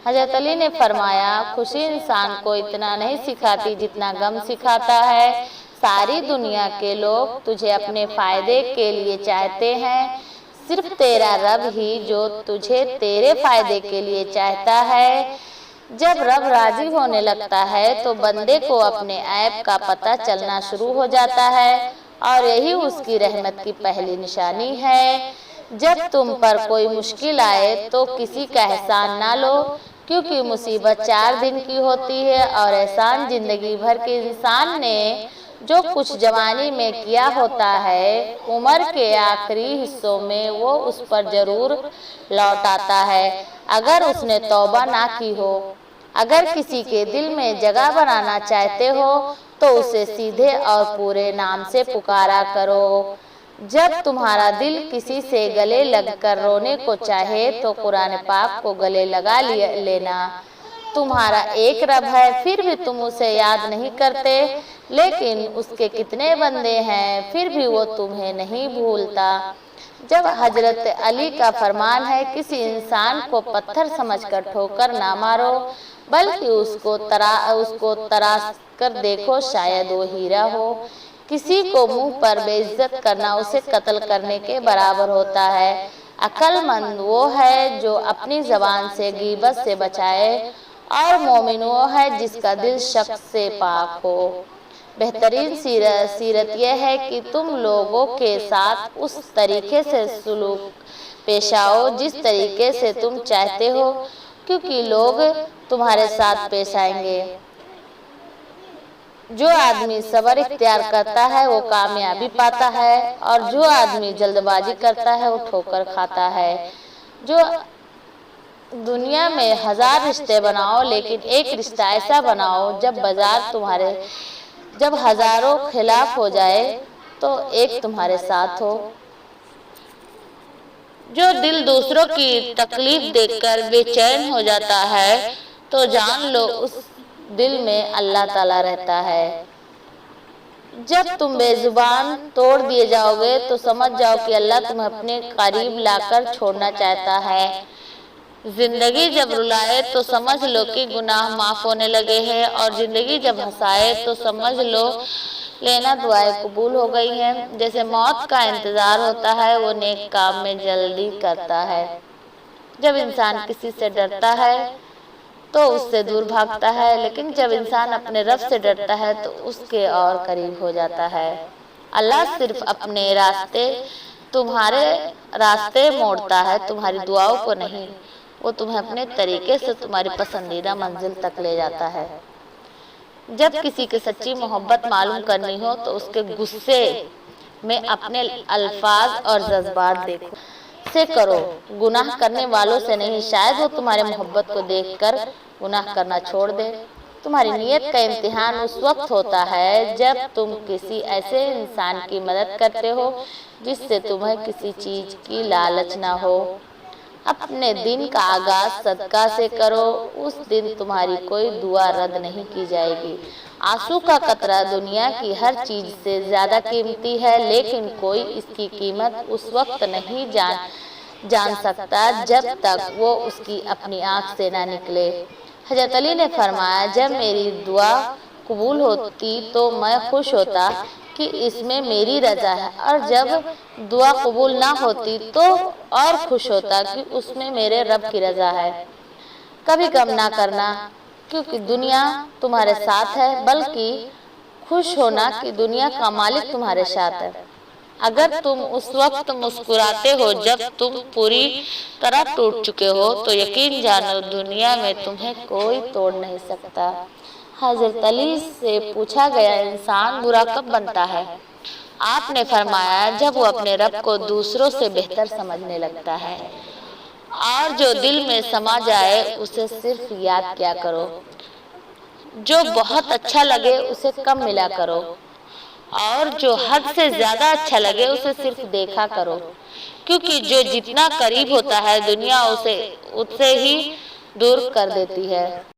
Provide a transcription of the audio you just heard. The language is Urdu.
حضرت علی نے فرمایا خوشی انسان کو اتنا نہیں سکھاتی جتنا غم سکھاتا ہے۔ ساری دنیا کے لوگ تجھے اپنے فائدے کے لیے چاہتے ہیں، صرف تیرا رب ہی جو تجھے تیرے فائدے کے لیے چاہتا ہے۔ جب رب راضی ہونے لگتا ہے تو بندے کو اپنے عیب کا پتہ چلنا شروع ہو جاتا ہے اور یہی اس کی رحمت کی پہلی نشانی ہے۔ جب تم پر کوئی مشکل آئے تو کسی کا احسان نہ لو، کیونکہ مصیبت 4 دن کی ہوتی ہے اور احسان زندگی بھر کے انسان نے جو کچھ جوانی میں کیا ہوتا ہے، عمر کے آخری حصوں میں وہ اس پر ضرور لوٹ آتا ہے اگر اس نے توبہ نہ کی ہو۔ اگر کسی کے دل میں جگہ بنانا چاہتے ہو تو اسے سیدھے اور پورے نام سے پکارا کرو۔ جب تمہارا دل کسی سے گلے لگ کر رونے کو چاہے تو قرآن پاک کو گلے لگا لینا۔ تمہارا ایک رب ہے پھر بھی تم اسے یاد نہیں کرتے، لیکن اس کے کتنے بندے ہیں پھر بھی وہ تمہیں نہیں بھولتا۔ جب حضرت علی کا فرمان ہے کسی انسان کو پتھر سمجھ کر ٹھوکر نہ مارو، بلکہ اس کو تراش کر دیکھو شاید وہ ہیرا ہو۔ کسی کو منہ پر بے عزت کرنا اسے قتل کرنے کے برابر ہوتا ہے۔ عقل مند وہ ہے جو اپنی زبان سے غیبت سے بچائے، اور مومن وہ ہے جس کا دل شک سے پاک ہو۔ بہترین سیرت یہ ہے کہ تم لوگوں کے ساتھ اس طریقے سے سلوک پیش آؤ جس طریقے سے تم چاہتے ہو، کیونکہ لوگ تمہارے ساتھ پیش آئیں گے۔ جو آدمی صبر اختیار کرتا ہے وہ کامیابی پاتا ہے، اور جو آدمی جلد بازی کرتا ہے وہ ٹھوکر کھاتا ہے۔ جو دنیا میں 1000 رشتے بناؤ لیکن ایک رشتہ ایسا بناؤ جب ہزاروں خلاف ہو جائے تو ایک تمہارے ساتھ ہو۔ جو دل دوسروں کی تکلیف دیکھ کر بے چین ہو جاتا ہے تو جان لو اس دل میں اللہ تعالیٰ رہتا ہے۔ جب تم بے زبان توڑ دیے جاؤ گے تو سمجھ جاؤ کہ اللہ تمہیں اپنے قریب لا کر چھوڑنا چاہتا ہے۔ زندگی جب رلائے تو سمجھ لو کہ گناہ معاف ہونے لگے ہیں، اور زندگی جب ہنسائے تو سمجھ لو لینا دعائیں قبول ہو گئی ہیں۔ جیسے موت کا انتظار ہوتا ہے وہ نیک کام میں جلدی کرتا ہے۔ جب انسان کسی سے ڈرتا ہے تو اس سے دور بھاگتا ہے، لیکن جب انسان اپنے رب سے ڈرتا ہے تو اس کے اور قریب ہو جاتا ہے۔ اللہ صرف اپنے تمہارے راستے موڑتا ہے، تمہاری دعاؤں کو نہیں۔ وہ تمہیں اپنے طریقے سے تمہاری پسندیدہ منزل تک لے جاتا ہے۔ جب کسی کی سچی محبت معلوم کرنی ہو تو اس کے غصے میں اپنے الفاظ اور جذبات دیکھو سے کرو، گناہ کرنے والوں سے نہیں۔ شاید وہ تمہاری محبت کو دیکھ کر گناہ کرنا چھوڑ دے۔ تمہاری نیت کا امتحان اس وقت ہوتا ہے جب تم کسی ایسے انسان کی مدد کرتے ہو جس سے تمہیں کسی چیز کی لالچ نہ ہو۔ اپنے دن کا آغاز صدقہ سے کرو، اس دن تمہاری کوئی دعا رد نہیں کی جائے گی۔ آنسو کا قطرہ دنیا کی ہر چیز سے زیادہ قیمتی ہے، لیکن کوئی اس کی قیمت اس وقت نہیں جان سکتا جب تک وہ اس کی اپنی آنکھ سے نہ نکلے۔ حضرت علی نے فرمایا جب میری دعا قبول ہوتی تو میں خوش ہوتا کہ اس میں میری رضا ہے، اور جب دعا قبول نہ ہوتی تو اور خوش ہوتا کہ اس میں میرے رب کی رضا ہے۔ کبھی غم نہ کرنا کیونکہ دنیا تمہارے ساتھ ہے، بلکہ خوش ہونا کہ دنیا کا مالک تمہارے ساتھ ہے۔ اگر تم اس وقت مسکراتے ہو جب تم پوری طرح ٹوٹ چکے ہو تو یقین جانو دنیا میں تمہیں کوئی توڑ نہیں سکتا۔ حضرت علی سے پوچھا گیا انسان برا کب بنتا ہے؟ آپ نے فرمایا جب وہ اپنے رب کو دوسروں سے بہتر سمجھنے لگتا ہے، اور جو دل میں سما جائے اسے صرف یاد کیا کرو، جو بہت اچھا لگے اسے کم ملا کرو، اور جو حد سے زیادہ اچھا لگے اسے صرف دیکھا کرو، کیونکہ جو جتنا قریب ہوتا ہے دنیا اسے ہی دور کر دیتی ہے۔